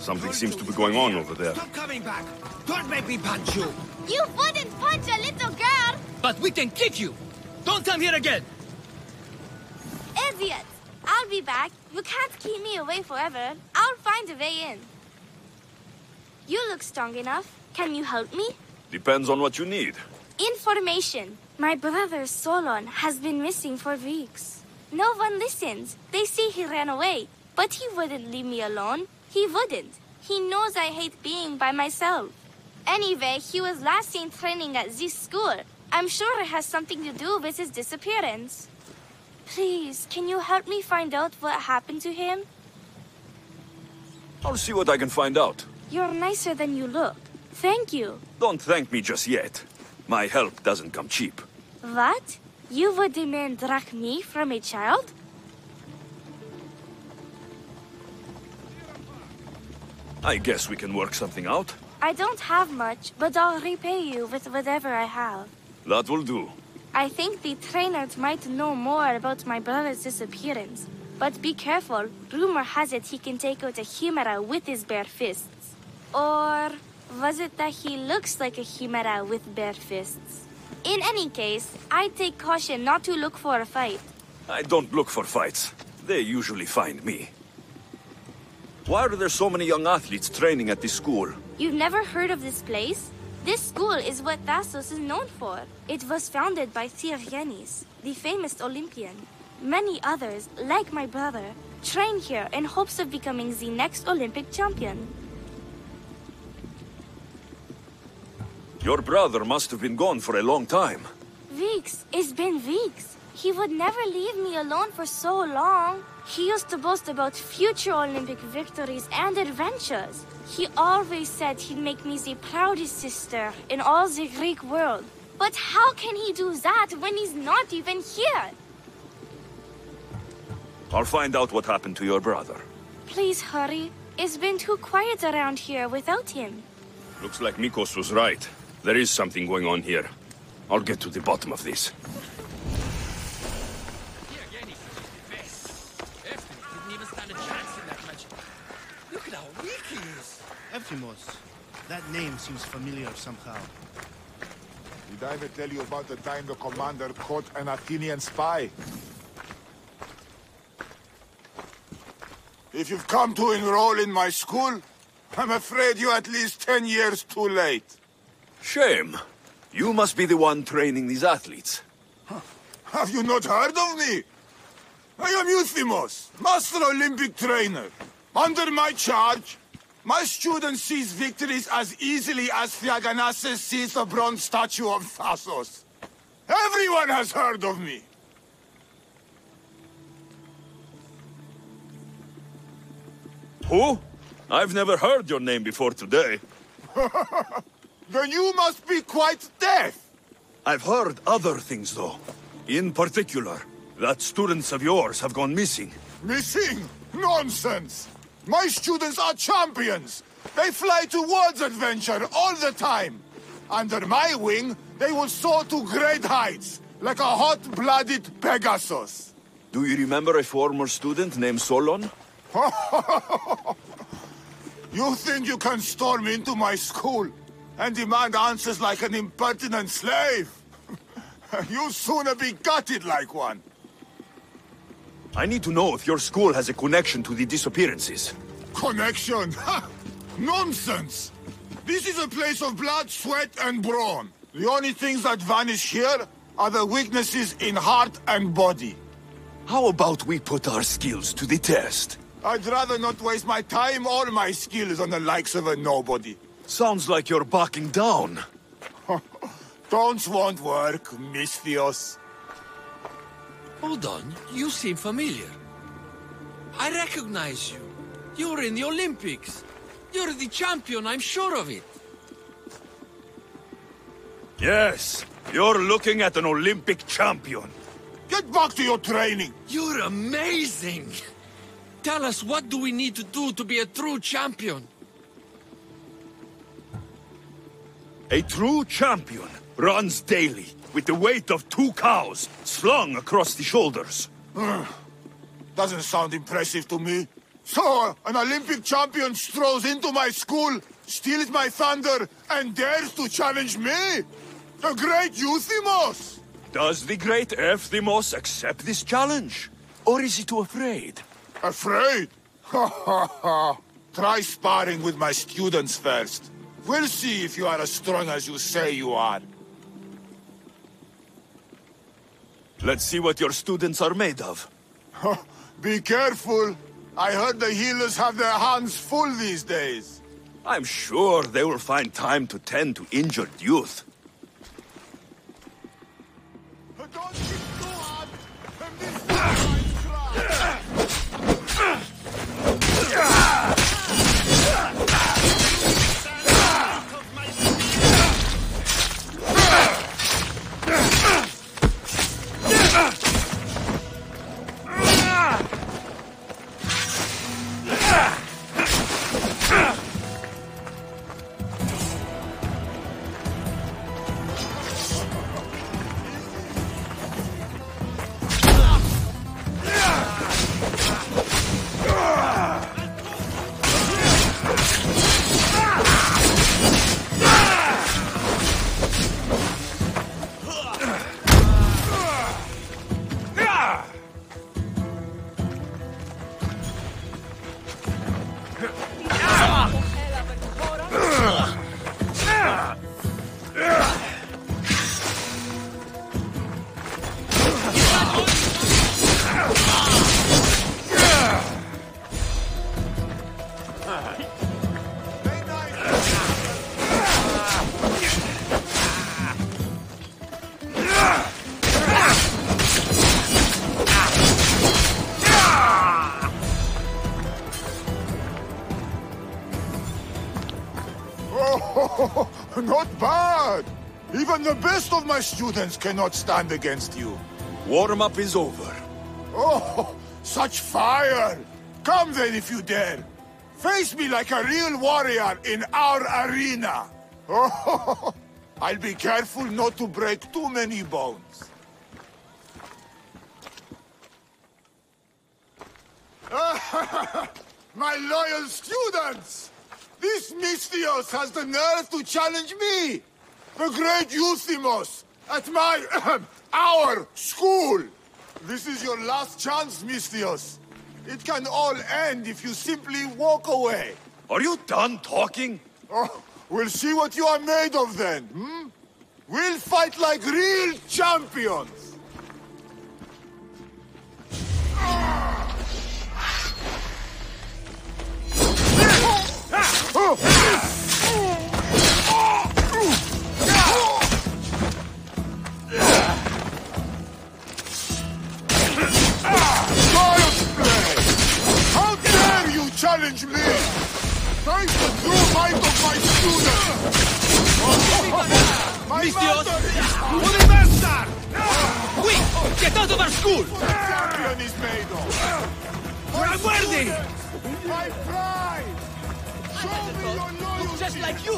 Something seems to be going on over there. Stop coming back! Don't make me punch you! You wouldn't punch a little girl! But we can kick you! Don't come here again! Idiot! I'll be back. You can't keep me away forever. I'll find a way in. You look strong enough. Can you help me? Depends on what you need. Information. My brother Solon has been missing for weeks. No one listens. They say he ran away. But he wouldn't leave me alone. He wouldn't. He knows I hate being by myself. Anyway, he was last seen training at this school. I'm sure it has something to do with his disappearance. Please, can you help me find out what happened to him? I'll see what I can find out. You're nicer than you look. Thank you. Don't thank me just yet. My help doesn't come cheap. What? You would demand drachmi from a child? I guess we can work something out. I don't have much, but I'll repay you with whatever I have. That will do. I think the trainers might know more about my brother's disappearance. But be careful. Rumor has it he can take out a Chimera with his bare fists. Or was it that he looks like a Chimera with bare fists? In any case, I'd take caution not to look for a fight. I don't look for fights. They usually find me. Why are there so many young athletes training at this school? You've never heard of this place? This school is what Thassos is known for. It was founded by Thyrianis, the famous Olympian. Many others, like my brother, train here in hopes of becoming the next Olympic champion. Your brother must have been gone for a long time. Weeks. It's been weeks. He would never leave me alone for so long. He used to boast about future Olympic victories and adventures. He always said he'd make me the proudest sister in all the Greek world. But how can he do that when he's not even here? I'll find out what happened to your brother. Please hurry. It's been too quiet around here without him. Looks like Mikkos was right. There is something going on here. I'll get to the bottom of this. Look at how weak he is. Ephimos. That name seems familiar somehow. Did I ever tell you about the time the commander caught an Athenian spy? If you've come to enroll in my school, I'm afraid you're at least 10 years too late. Shame. You must be the one training these athletes. Have you not heard of me? I am Euthymos, Master Olympic Trainer. Under my charge, my student sees victories as easily as Theaganasses sees the bronze statue of Thassos. Everyone has heard of me. Who? I've never heard your name before today. Then you must be quite deaf. I've heard other things, though. In particular, that students of yours have gone missing. Missing? Nonsense! My students are champions! They fly towards adventure all the time! Under my wing, they will soar to great heights, like a hot-blooded Pegasus. Do you remember a former student named Solon? You think you can storm into my school and demand answers like an impertinent slave? You'll sooner be gutted like one. I need to know if your school has a connection to the disappearances. Connection? Nonsense! This is a place of blood, sweat, and brawn. The only things that vanish here are the weaknesses in heart and body. How about we put our skills to the test? I'd rather not waste my time or my skills on the likes of a nobody. Sounds like you're backing down. Don't won't work, Misthios. Hold on, you seem familiar. I recognize you. You're in the Olympics. You're the champion, I'm sure of it. Yes, you're looking at an Olympic champion. Get back to your training. You're amazing. Tell us, what do we need to do to be a true champion? A true champion runs daily with the weight of 2 cows slung across the shoulders. Doesn't sound impressive to me. So, an Olympic champion strolls into my school, steals my thunder, and dares to challenge me? The great Euthymos! Does the great Euthymos accept this challenge? Or is he too afraid? Afraid? Ha ha ha! Try sparring with my students first. We'll see if you are as strong as you say you are. Let's see what your students are made of. Be careful. I heard the healers have their hands full these days. I'm sure they will find time to tend to injured youth. Don't kick too hard, and this time Not bad! Even the best of my students cannot stand against you. Warm-up is over. Oh, such fire! Come then if you dare. Face me like a real warrior in our arena. Oh, I'll be careful not to break too many bones. My loyal students! This Misthios has the nerve to challenge me! The great Euthymos! At my... our school! This is your last chance, Misthios. It can all end if you simply walk away. Are you done talking? Oh, we'll see what you are made of then, hmm? We'll fight like real champions! How dare you challenge me? Face the true might of my students! My Misthios, master what a bastard! Quick, get out of our school! is the champion is made of! My I'm worthy! students, my pride! Show me your loyalty! Just like you!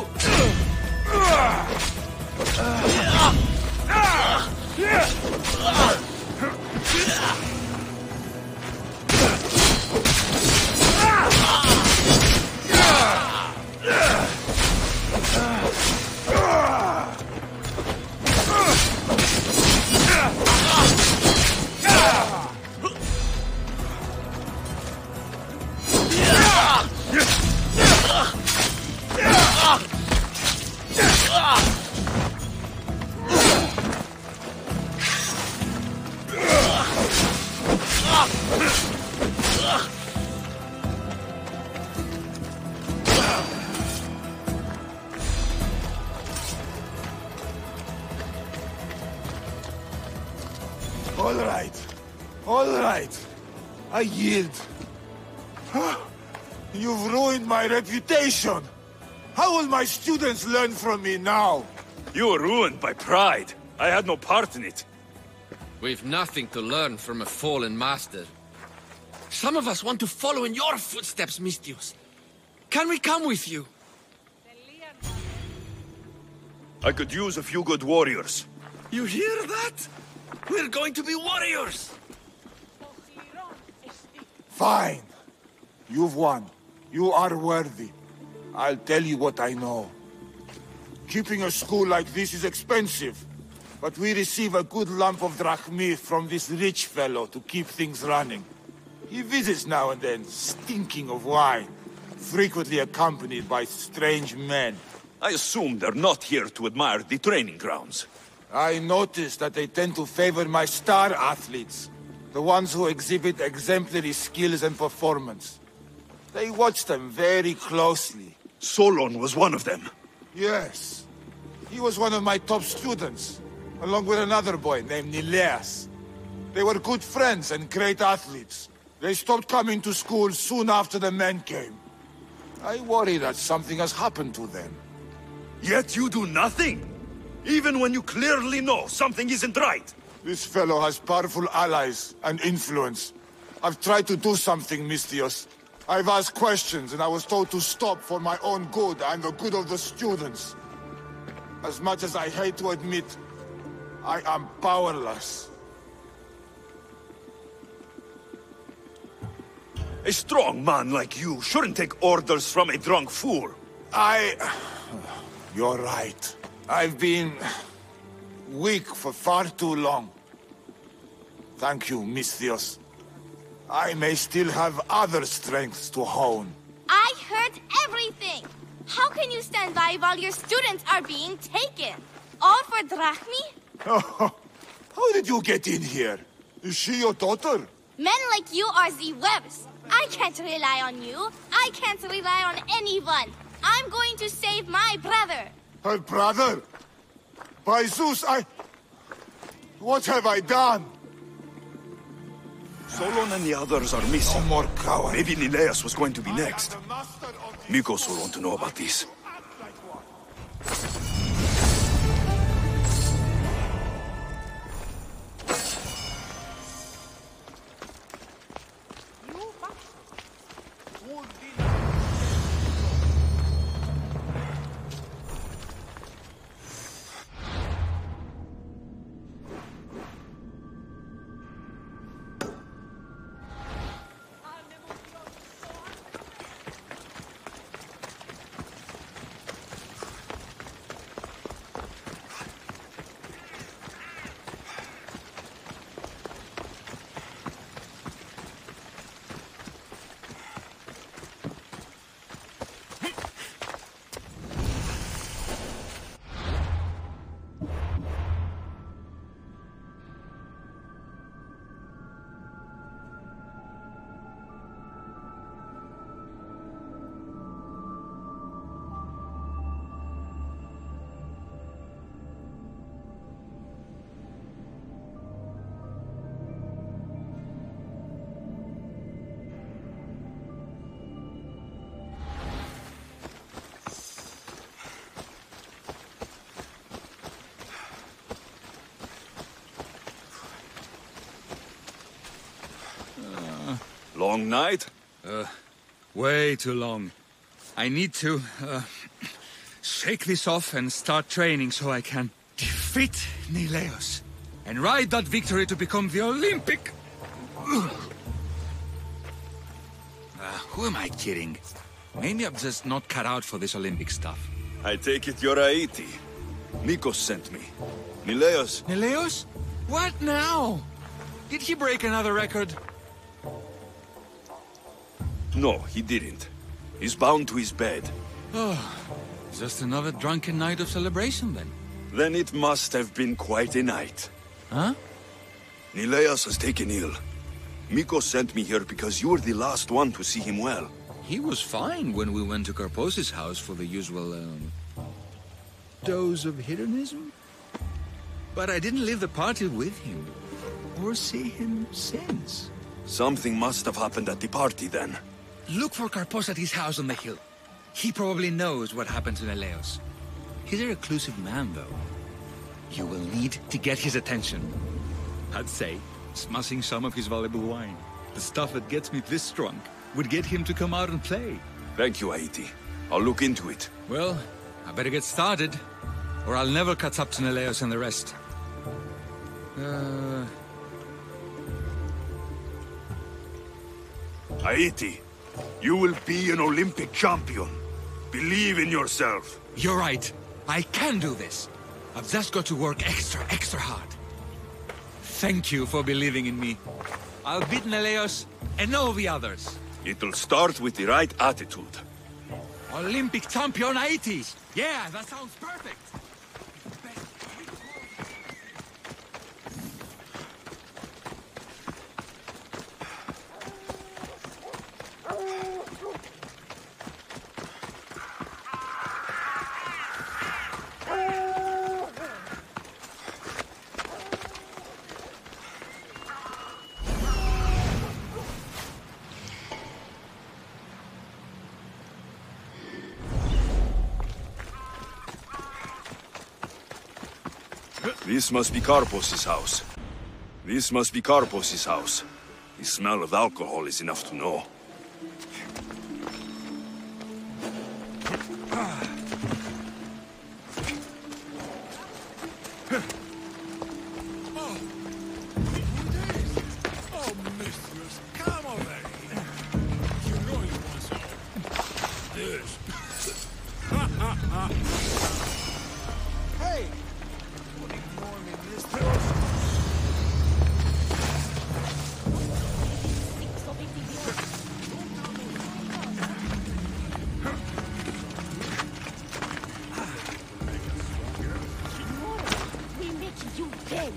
All right. I yield. You've ruined my reputation. How will my students learn from me now? You were ruined by pride. I had no part in it. We've nothing to learn from a fallen master. Some of us want to follow in your footsteps, Misthios. Can we come with you? I could use a few good warriors. You hear that? We're going to be warriors! Fine. You've won. You are worthy. I'll tell you what I know. Keeping a school like this is expensive, but we receive a good lump of drachmi from this rich fellow to keep things running. He visits now and then, stinking of wine, frequently accompanied by strange men. I assume they're not here to admire the training grounds. I noticed that they tend to favor my star athletes, the ones who exhibit exemplary skills and performance. They watch them very closely. Solon was one of them. Yes. He was one of my top students, along with another boy named Nileas. They were good friends and great athletes. They stopped coming to school soon after the men came. I worry that something has happened to them. Yet you do nothing? Even when you clearly know something isn't right? This fellow has powerful allies and influence. I've tried to do something, Mistios. I've asked questions and I was told to stop for my own good and the good of the students. As much as I hate to admit, I am powerless. A strong man like you shouldn't take orders from a drunk fool. You're right. I've been weak for far too long. Thank you, Mistios. I may still have other strengths to hone. I heard everything! How can you stand by while your students are being taken? All for drachmi? How did you get in here? Is she your daughter? Men like you are the webs. I can't rely on you. I can't rely on anyone. I'm going to save my brother. Her brother? By Zeus, what have I done? Solon and the others are missing. No more cowards. Maybe Nileas was going to be next. Mikkos will want to know about this. Long night? Way too long. I need to, shake this off and start training so I can defeat Nileos and ride that victory to become the Olympic... who am I kidding? Maybe I'm just not cut out for this Olympic stuff. I take it you're Aiti. Mikkos sent me. Nileos? Nileos? What now? Did he break another record? No, he didn't. He's bound to his bed. Oh, just another drunken night of celebration then. Then it must have been quite a night. Huh? Nileas has taken ill. Mikkos sent me here because you were the last one to see him well. He was fine when we went to Karpos's house for the usual, dose of hedonism. But I didn't leave the party with him, or see him since. Something must have happened at the party then. Look for Karpos at his house on the hill. He probably knows what happened to Nileos. He's a reclusive man, though. You will need to get his attention. I'd say, smashing some of his valuable wine. The stuff that gets me this drunk would get him to come out and play. Thank you, Aiti. I'll look into it. Well, I better get started, or I'll never catch up to Nileos and the rest. Aiti, You will be an Olympic champion. Believe in yourself. You're right. I can do this. I've just got to work extra hard. Thank you for believing in me. I'll beat Neleos and all the others. It'll start with the right attitude. Olympic champion 80s. Yeah, that sounds perfect. This must be Karpos's house. This must be Karpos's house. The smell of alcohol is enough to know. Oh, mistress, come over here. You know you want some. This. Hey! Don't ignore me, mistress. We make you dead.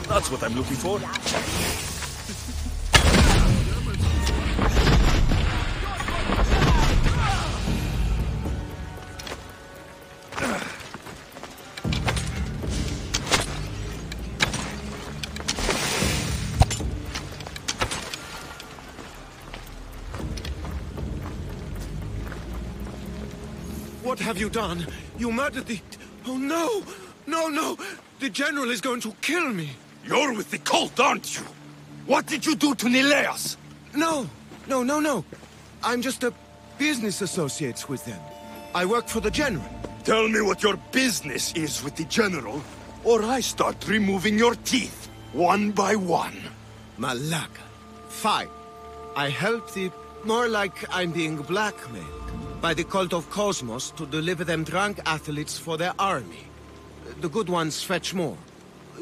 That's what I'm looking for. What have you done? You murdered the... Oh, no! No, no! The General is going to kill me! You're with the cult, aren't you? What did you do to Nileas? No! No. I'm just a business associate with them. I work for the General. Tell me what your business is with the General, or I start removing your teeth, one by one. Malaka. Fine. I help the... More like I'm being blackmailed by the cult of Cosmos to deliver them drunk athletes for their army. The good ones fetch more.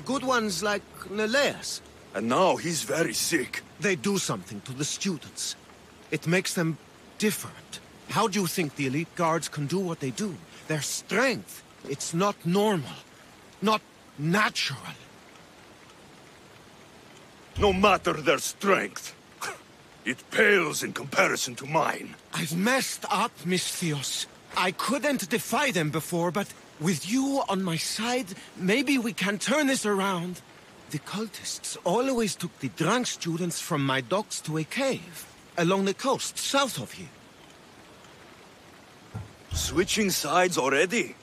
Good ones like Neleas. And now he's very sick. They do something to the students. It makes them different. How do you think the elite guards can do what they do? Their strength. It's not normal. Not natural. No matter their strength, it pales in comparison to mine. I've messed up, Misthios. I couldn't defy them before, but with you on my side, maybe we can turn this around. The cultists always took the drunk students from my docks to a cave, along the coast, south of here. Switching sides already?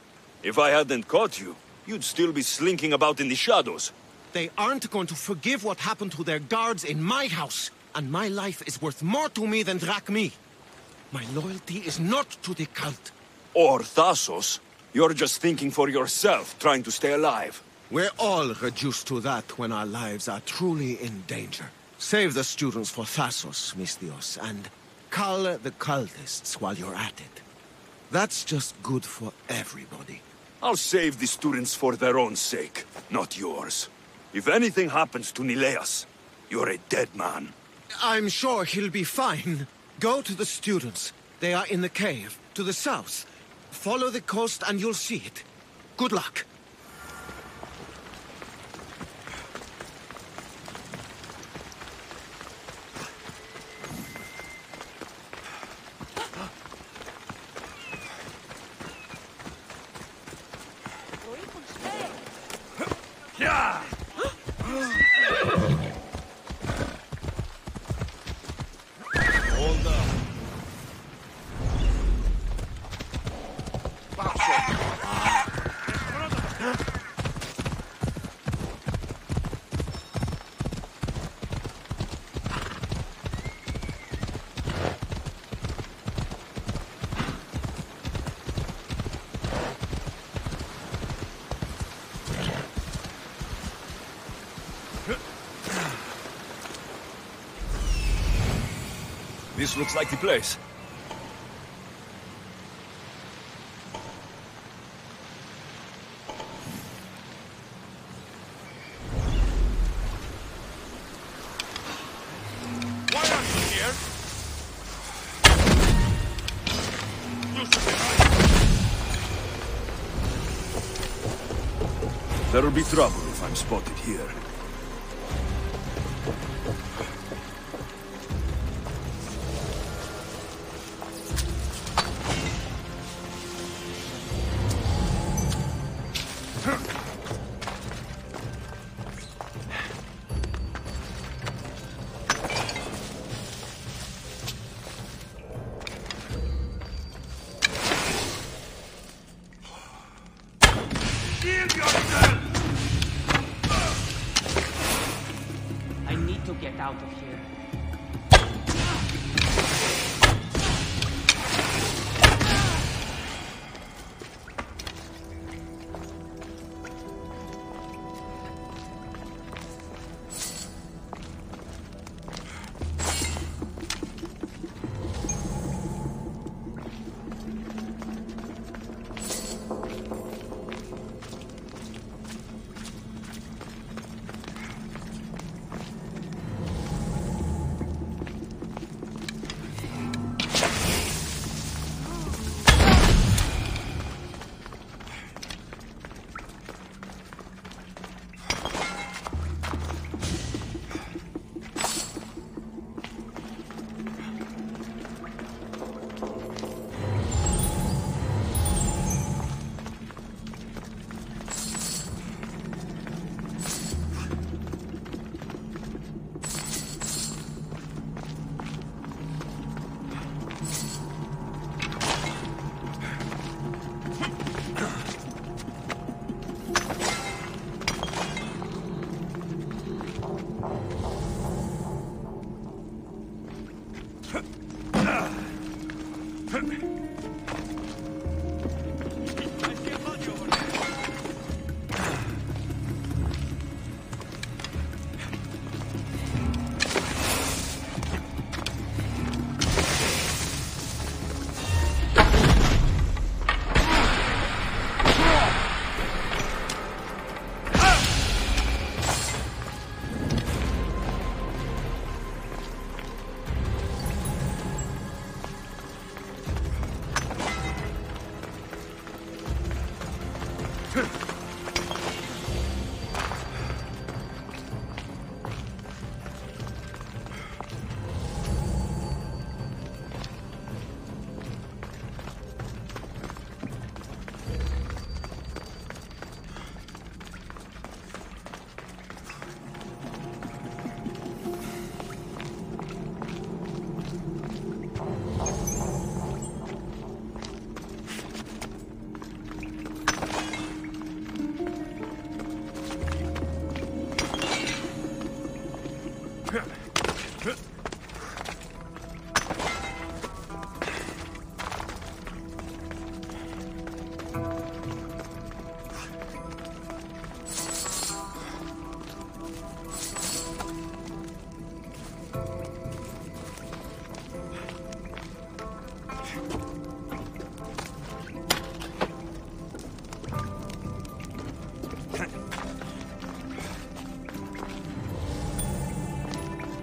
If I hadn't caught you, you'd still be slinking about in the shadows. They aren't going to forgive what happened to their guards in my house, and my life is worth more to me than Drachmi. My loyalty is not to the cult. Or Thassos. You're just thinking for yourself, trying to stay alive. We're all reduced to that when our lives are truly in danger. Save the students for Thassos, Misthios, and cull the cultists while you're at it. That's just good for everybody. I'll save the students for their own sake, not yours. If anything happens to Nileas, you're a dead man. I'm sure he'll be fine. Go to the students. They are in the cave, to the south. Follow the coast and you'll see it. Good luck. Yeah! Hold up. This looks like the place. Why are you here? There'll be trouble if I'm spotted here. I need to get out of here.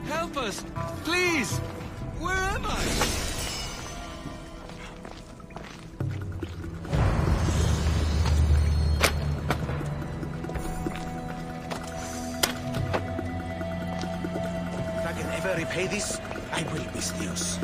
Help us! Please! Where am I? If I can ever repay this, I will, Mikkos.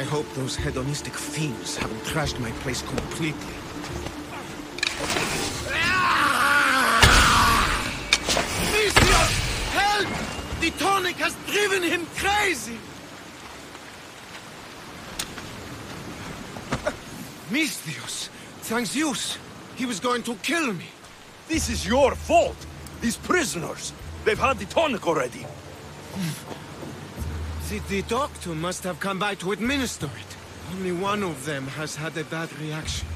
I hope those hedonistic fiends haven't trashed my place completely. Mikkos! Help! The tonic has driven him crazy! Mikkos! Thanks Zeus! He was going to kill me! This is your fault! These prisoners! They've had the tonic already! The doctor must have come by to administer it. Only one of them has had a bad reaction.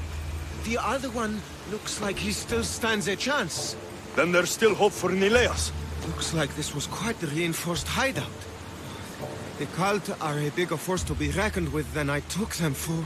The other one looks like he still stands a chance. Then there's still hope for Nileas. Looks like this was quite the reinforced hideout. The cult are a bigger force to be reckoned with than I took them for.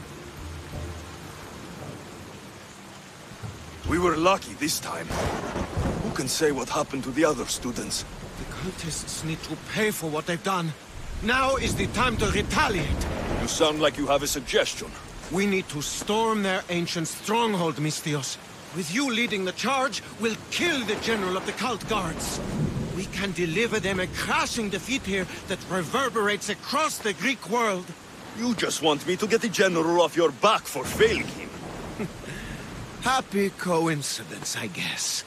We were lucky this time. Who can say what happened to the other students? The cultists need to pay for what they've done. Now is the time to retaliate. You sound like you have a suggestion. We need to storm their ancient stronghold, Mikkos. With you leading the charge, we'll kill the general of the cult guards. We can deliver them a crashing defeat here that reverberates across the Greek world. You just want me to get the general off your back for failing him. Happy coincidence, I guess.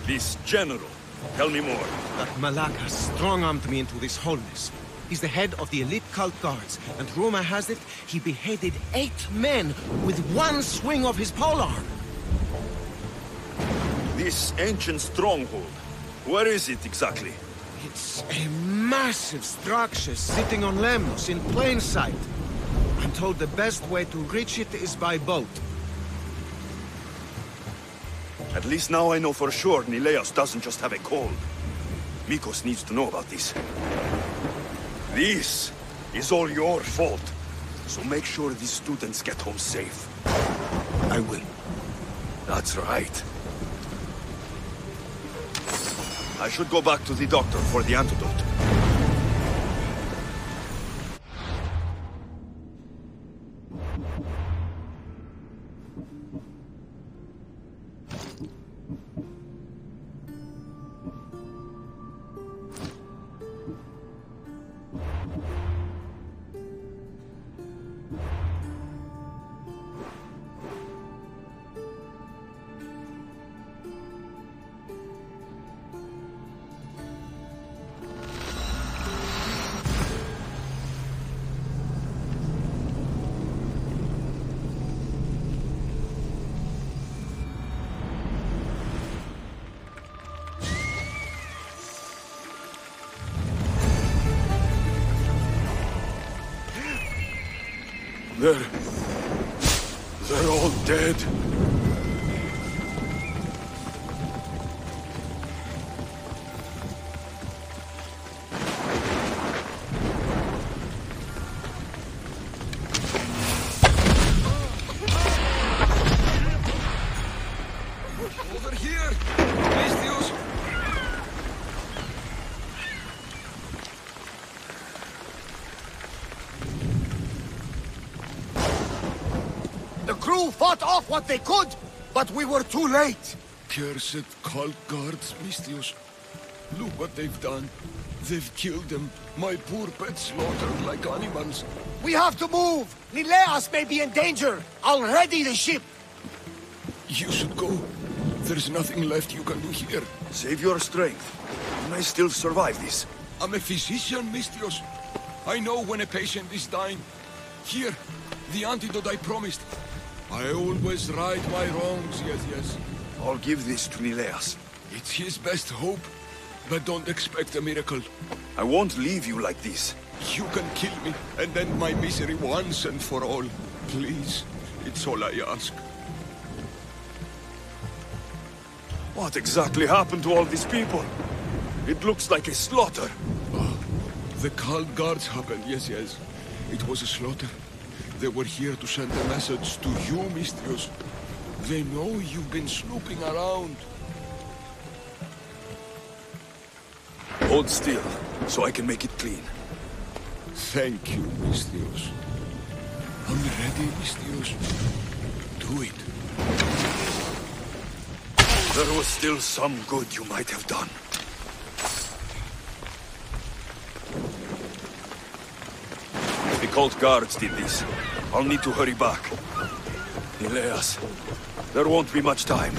This general. Tell me more. That Malak has strong-armed me into this wholeness. He's the head of the elite cult guards, and rumor has it he beheaded 8 men with one swing of his polearm. This ancient stronghold, where is it exactly? It's a massive structure sitting on Lemnos in plain sight. I'm told the best way to reach it is by boat. At least now I know for sure Nileas doesn't just have a cold. Mikkos needs to know about this. This is all your fault. So make sure these students get home safe. I will. That's right. I should go back to the doctor for the antidote. They're all dead. Over here! Mikkos! The crew fought off what they could, but we were too late. Cursed cult guards, Mikkos. Look what they've done. They've killed them. My poor pets slaughtered like animals. We have to move. Nileas may be in danger. I'll ready the ship. You should go. There's nothing left you can do here. Save your strength. You may still survive this. I'm a physician, Mikkos. I know when a patient is dying. Here, the antidote I promised. I always right my wrongs, yes. I'll give this to Nileas. It's his best hope, but don't expect a miracle. I won't leave you like this. You can kill me and end my misery once and for all. Please, it's all I ask. What exactly happened to all these people? It looks like a slaughter. Oh, the cult guards happened, yes. It was a slaughter. They were here to send a message to you, Mikkos. They know you've been snooping around. Hold still, so I can make it clean. Thank you, Mikkos. I'm ready, Mikkos. Do it. There was still some good you might have done. cult guards did this. I'll need to hurry back. Elias, there won't be much time.